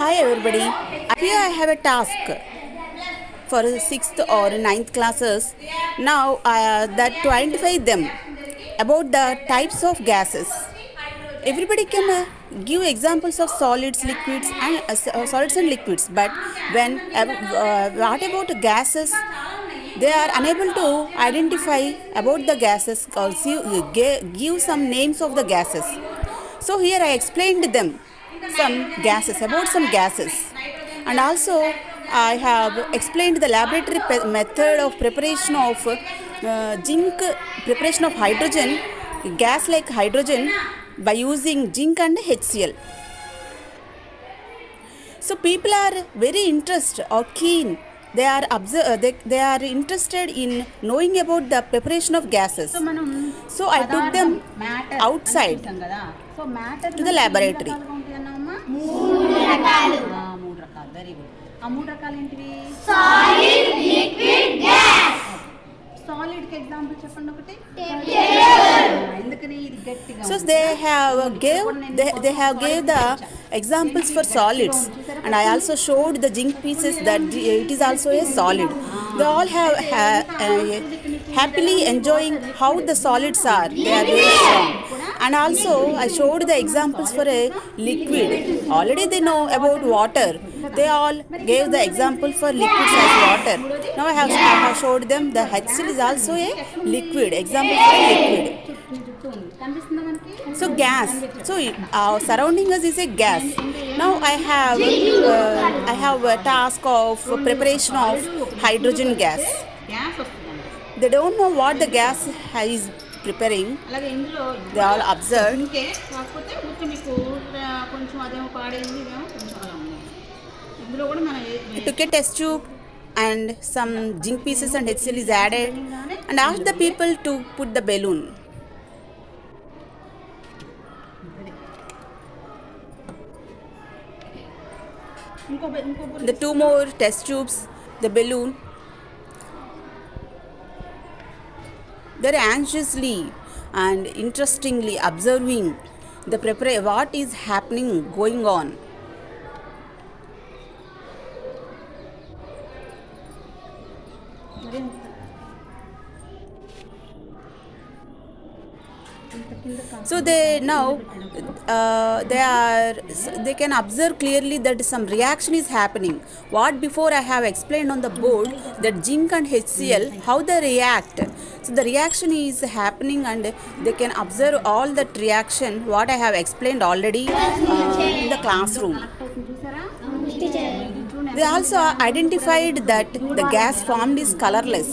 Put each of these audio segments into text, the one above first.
Hi everybody. Here I have a task for 6th or ninth classes. Now that to identify them about the types of gases. Everybody can give examples of solids, liquids and solids and liquids. But when what about gases? They are unable to identify about the gases. Also give some names of the gases. So here I explained them some gases about some gases, and also I have explained the laboratory method of preparation of zinc, preparation of hydrogen gas like hydrogen by using zinc and HCl. So people are very interested or keen. They are they are interested in knowing about the preparation of gases. So I took them outside to the laboratory. Very good. ఆ మూడు రకాలు ఏంటివి? Solid, liquid, gas. Solid కి example చెప్పండి ఒకటి. ఎందుకని ఇది గట్టిగా? So they have gave the examples for solids, and I also showed the zinc pieces that it is also a solid. They all have happily enjoying how the solids are. They are very strong. And also I showed the examples for a liquid. Already they know about water. They all gave the example for liquids as water. Now I have showed them the HCl is also a liquid. Example for liquid. So gas. So our surrounding us is a gas. Now I have a task of preparation of hydrogen gas. They don't know what the gas is preparing. They all observed. I took a test tube and some zinc pieces and HCl is added, and asked the people to put the balloon. The two more test tubes, the balloon. They are anxiously and interestingly observing the what is happening, going on. So they now they can observe clearly that some reaction is happening. What before I have explained on the board, that zinc and HCl, how they react. So the reaction is happening and they can observe all that reaction what I have explained already in the classroom. They also identified that the gas formed is colorless.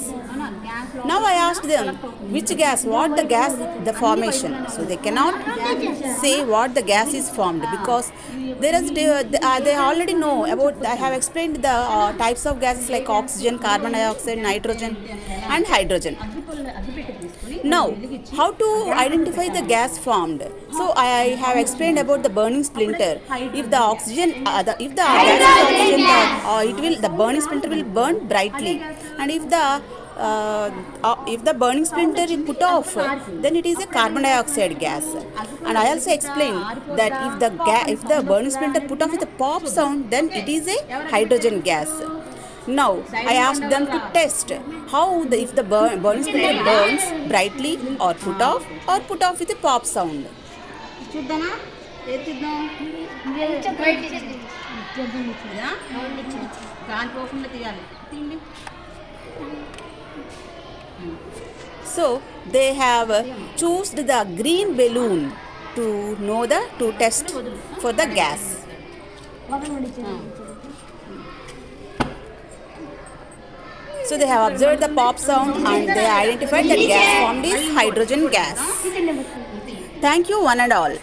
Now I asked them which gas, what the gas, the formation. So they cannot say what the gas is formed because they already know about. I have explained the types of gases like oxygen, carbon dioxide, nitrogen and hydrogen. Now how to identify the gas formed? So I have explained about the burning splinter. If the oxygen, if the gas is oxygen, the burning splinter will burn brightly, and if the burning splinter is put off, then it is a carbon dioxide gas. And I also explained that if the burning splinter put off with a pop sound, then it is a hydrogen gas. Now I asked them to test how if the burning splinter burns brightly or put off with a pop sound. So they have chosen the green balloon to test for the gas. So they have observed the pop sound and they identified that gas formed is hydrogen gas. Thank you one and all.